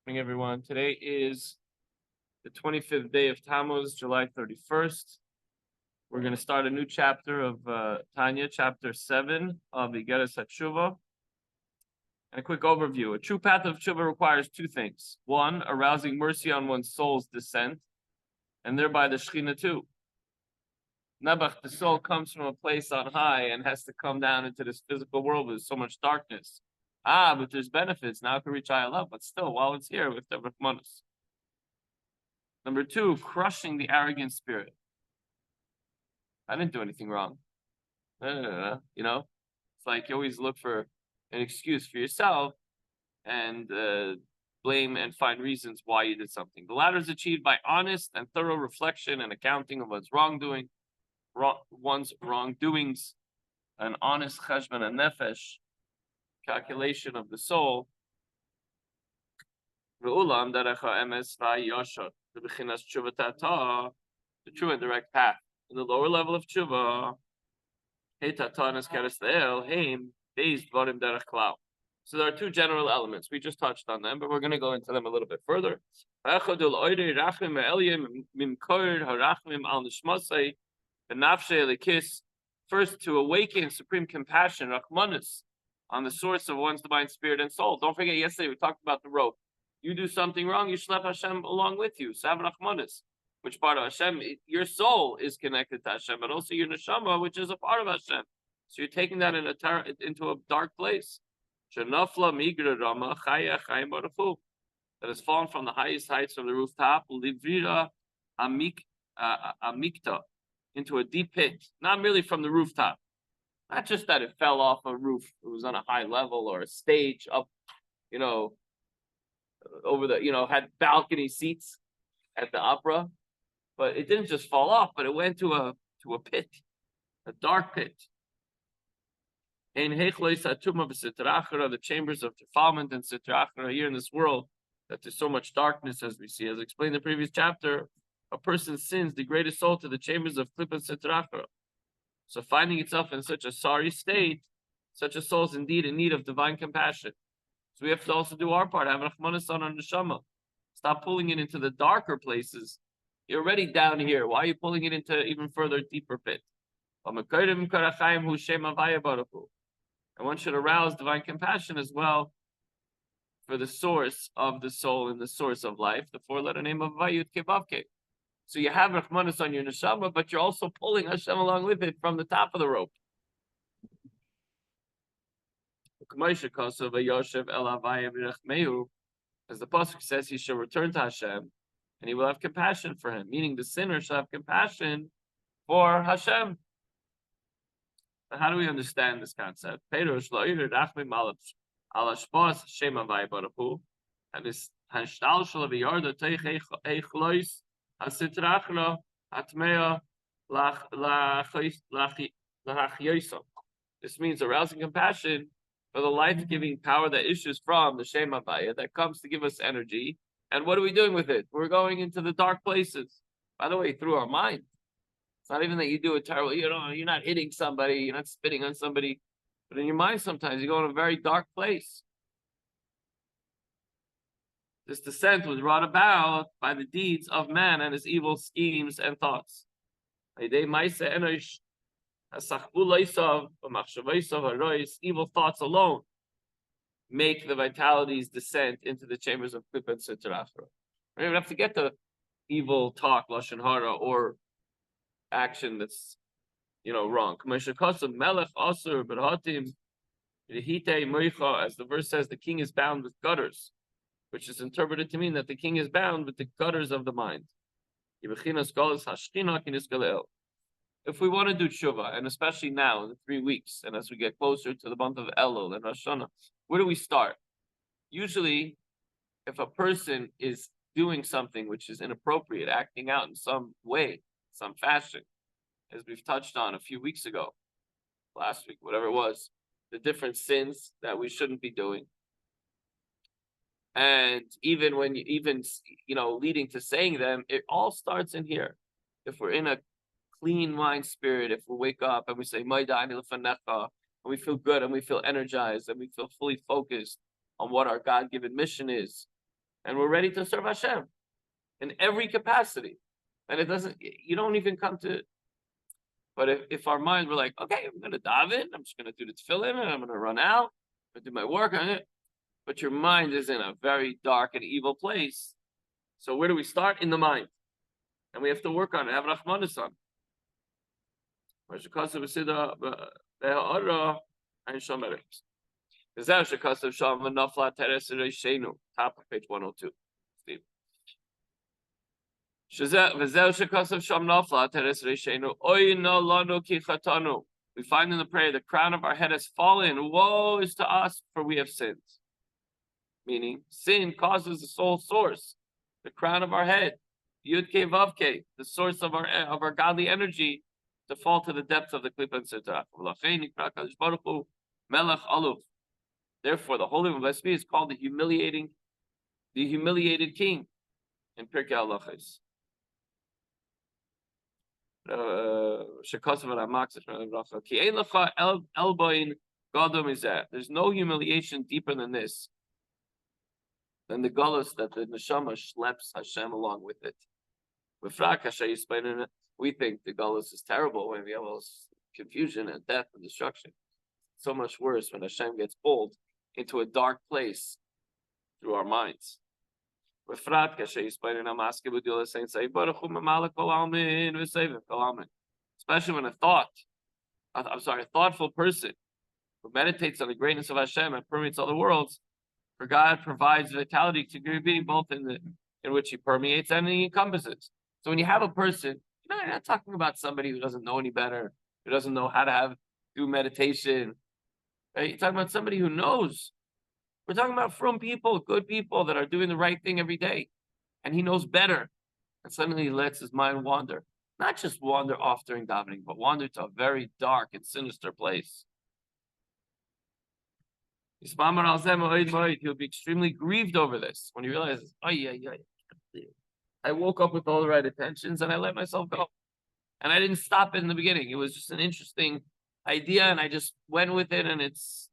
Morning, everyone. Today is the 25th day of Tammuz, July 31st. We're going to start a new chapter of Tanya, chapter 7 of Igeres Hateshuvah. And a quick overview. A true path of Teshuva requires two things. One, arousing mercy on one's soul's descent, and thereby the Shekhinah too. Nabach, the soul comes from a place on high and has to come down into this physical world with so much darkness. But there's benefits. Now it can reach higher love, but still, while it's here with the Rahmanus. Number two, crushing the arrogant spirit. I didn't do anything wrong. No. It's like you always look for an excuse for yourself and blame and find reasons why you did something. The latter is achieved by honest and thorough reflection and accounting of one's wrongdoings, an honest cheshbon and nefesh, calculation of the soul. The true and direct path. In the lower level of tshuva, so there are two general elements. We just touched on them, but we're going to go into them a little bit further. First, to awaken supreme compassion, rachmanus, on the source of one's divine spirit and soul. Don't forget, yesterday we talked about the rope. You do something wrong, you shlep Hashem along with you. So have rachmanus, which part of Hashem? Your soul is connected to Hashem, but also your neshama, which is a part of Hashem. So you're taking that into a dark place. That has fallen from the highest heights of the rooftop, amikta, into a deep pit, not merely from the rooftop. Not just that it fell off a roof, it was on a high level or a stage up, over the, had balcony seats at the opera, but it didn't just fall off, but it went to a pit, a dark pit. The chambers of defilement and sitrachra here in this world, that there's so much darkness, as we see, as explained in the previous chapter. A person's sins degrade his soul to the chambers of klip and sitrachra. So finding itself in such a sorry state, such a soul is indeed in need of divine compassion. So we have to also do our part, have rachmanus on our neshama. Stop pulling it into the darker places. You're already down here. Why are you pulling it into even further, deeper pit? And one should arouse divine compassion as well for the source of the soul and the source of life, the four-letter name of Vayut Kevavke. So you have rachmanus on your neshama, but you're also pulling Hashem along with it from the top of the rope. As the pasuk says, he shall return to Hashem, and he will have compassion for him. Meaning, the sinner shall have compassion for Hashem. So how do we understand this concept? And this hanshtal shall be yarda teich eichlois hasitrachla atmea lachyoisam. This means arousing compassion for the life-giving power that issues from the Shem Havaya, that comes to give us energy. And what are we doing with it? We're going into the dark places. By the way, through our mind. It's not even that you do it terribly. You're not hitting somebody, you're not spitting on somebody, but in your mind sometimes you go in a very dark place. This descent was brought about by the deeds of man and his evil schemes and thoughts. Evil thoughts alone make the vitality's descent into the chambers of Klip and Sitrachra. We don't have to get the evil talk, lashon hara, or action that's wrong. As the verse says, the king is bound with gutters, which is interpreted to mean that the king is bound with the gutters of the mind. If we want to do tshuva, and especially now in the 3 weeks, and as we get closer to the month of Elul and Rosh Hashanah, where do we start? Usually, if a person is doing something which is inappropriate, acting out in some way, some fashion, as we've touched on a few weeks ago, last week, whatever it was, the different sins that we shouldn't be doing. And even leading to saying them, it all starts in here. If we're in a clean mind spirit, if we wake up and we say, and we feel good and we feel energized and we feel fully focused on what our God-given mission is, and we're ready to serve Hashem in every capacity. And you don't even come to, but if our minds were like, okay, I'm going to dive in, I'm just going to do the tefillin, and I'm going to run out, I'm going to do my work on it. But your mind is in a very dark and evil place. So where do we start? In the mind. And we have to work on it. Have Rahmanas on it. Top of page 102. Steve. We find in the prayer, the crown of our head has fallen. Woe is to us, for we have sinned. Meaning, sin causes the soul source, the crown of our head, Yud-Ke Vav-Ke, the source of our godly energy, to fall to the depths of the Klippa and Sitra. Therefore, the Holy One Blessed be is called the humiliated king in Pirkei Halachos. There's no humiliation deeper than this, than the galus that the neshama schleps Hashem along with it. We think the galus is terrible when we have all this confusion and death and destruction. So much worse when Hashem gets pulled into a dark place through our minds. Especially when a thoughtful person who meditates on the greatness of Hashem and permeates all the worlds, for God provides vitality to being both in which He permeates and He encompasses. So when you have a person, you're not talking about somebody who doesn't know any better, who doesn't know how to do meditation. Right? You're talking about somebody who knows. We're talking about from people, good people that are doing the right thing every day. And he knows better. And suddenly he lets his mind wander. Not just wander off during davening, but wander to a very dark and sinister place. He'll be extremely grieved over this when he realizes, I woke up with all the right intentions and I let myself go. And I didn't stop it in the beginning. It was just an interesting idea and I just went with it, and it's...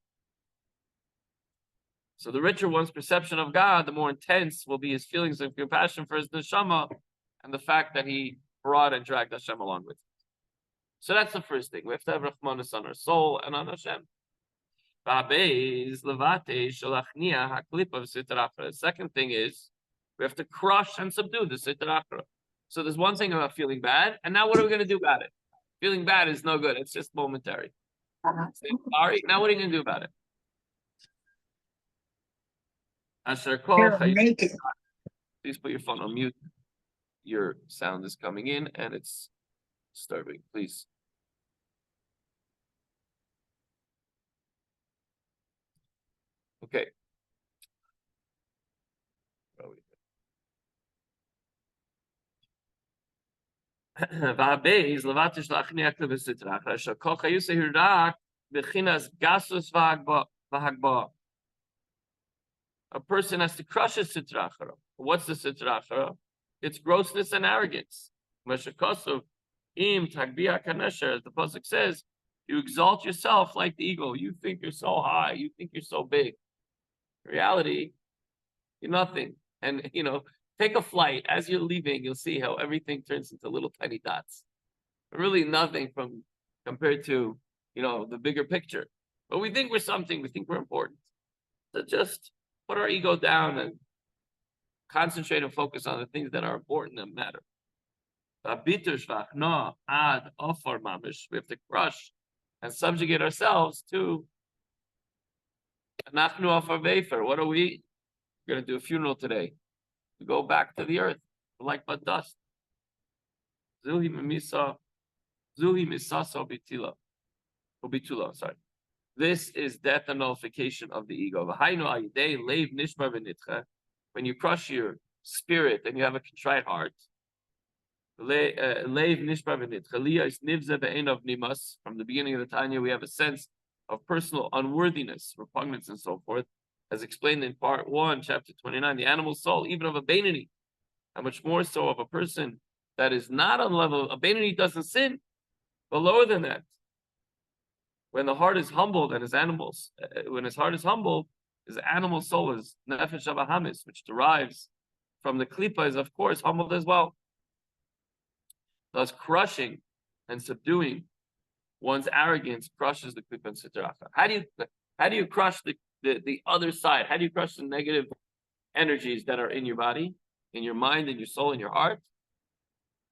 So the richer one's perception of God, the more intense will be his feelings of compassion for his neshama and the fact that he brought and dragged Hashem along with him. So that's the first thing. We have to have Rahmanas on our soul and on Hashem. The second thing is we have to crush and subdue the Sitra Achra. So there's one thing about feeling bad, and now what are we going to do about it? Feeling bad is no good. It's just momentary. Sorry, now what are you going to do about it? Please put your phone on mute. Your sound is coming in and it's disturbing. Please. Okay. A person has to crush his Sitra Achra. What's the Sitra Achra? It's grossness and arrogance. As the pasuk says, you exalt yourself like the eagle. You think you're so high. You think you're so big. In reality, you're nothing. And, take a flight. As you're leaving, you'll see how everything turns into little tiny dots. Really nothing compared to, the bigger picture. But we think we're something. We think we're important. So just put our ego down and concentrate and focus on the things that are important and matter. We have to crush and subjugate ourselves to what are we? We're going to do a funeral today. We go back to the earth. We're like but dust. Sorry. This is death and nullification of the ego. When you crush your spirit and you have a contrite heart, from the beginning of the Tanya, we have a sense of personal unworthiness, repugnance, and so forth, as explained in part 1, chapter 29. The animal soul, even of a Beinoni, how much more so of a person that is not on the level, a Beinoni doesn't sin, but lower than that. When the heart is humbled and when his heart is humbled, His animal soul is nefesh abahamis, which derives from the klipa, is of course humbled as well. Thus, crushing and subduing one's arrogance crushes the klipa and sitra achra. How do you crush the other side? How do you crush the negative energies that are in your body, in your mind, in your soul, in your heart?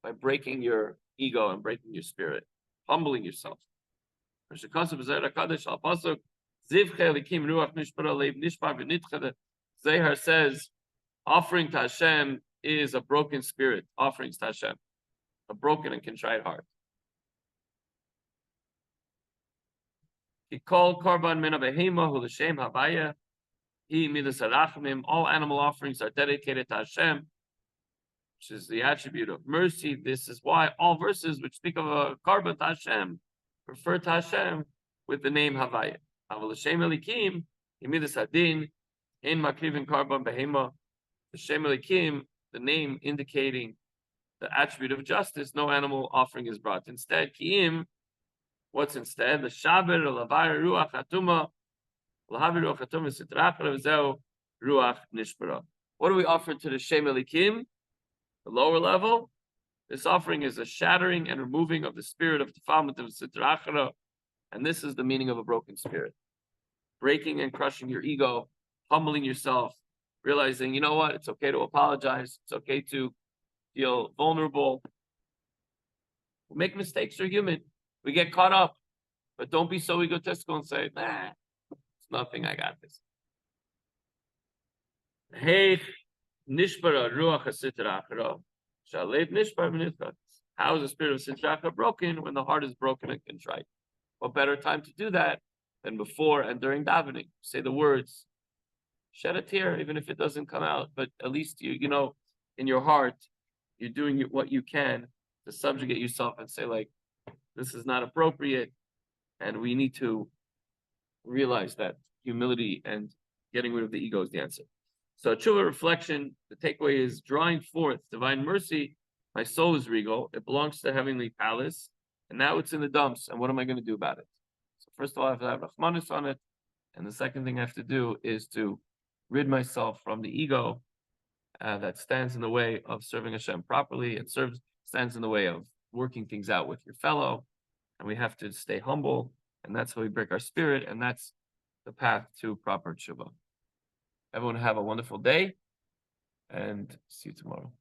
By breaking your ego and breaking your spirit, humbling yourself. Zehar says, offering to Hashem is a broken spirit, offerings to Hashem, a broken and contrite heart. He called Karban Min Behema Hu L'Shem Havaya. He Midas Harachamim. All animal offerings are dedicated to Hashem, which is the attribute of mercy. This is why all verses which speak of a Karban to Hashem refer to Hashem with the name Havaya. Aval L'Shem Elikim, He Midas Hadin, Ein Makrivin Karban Behema. L'Shem Elikim, the name indicating the attribute of justice, no animal offering is brought. Instead, Kiim, what's instead? The Shaber, Lavar, Ruach, Hatuma, Lahavi Ruach, Hatuma, Sitrach, Revzeu, Ruach, Nishpara. What do we offer to the Shem Elikim? The lower level? This offering is a shattering and removing of the spirit of defilement of Sitrachara, and this is the meaning of a broken spirit. Breaking and crushing your ego, humbling yourself, realizing, you know what, it's okay to apologize, it's okay to feel vulnerable. We make mistakes, we're human. We get caught up, but don't be so egotistical and say, nah, it's nothing, I got this. Hey, nishbara ruach hasitra achra, shalev nishbar v'nitchat. How is the spirit of sitra achra broken when the heart is broken and contrite? What better time to do that than before and during davening? Say the words, shed a tear, even if it doesn't come out, but at least you know, in your heart, you're doing what you can to subjugate yourself and say, like, this is not appropriate, and we need to realize that humility and getting rid of the ego is the answer. So, Teshuva reflection, the takeaway is drawing forth divine mercy. My soul is regal; it belongs to the heavenly palace, and now it's in the dumps. And what am I going to do about it? So, first of all, I have to have Rahmanis on it, and the second thing I have to do is to rid myself from the ego that stands in the way of serving Hashem properly. It stands in the way of working things out with your fellow, and we have to stay humble, and that's how we break our spirit, and that's the path to proper Teshuva. Everyone have a wonderful day, and see you tomorrow.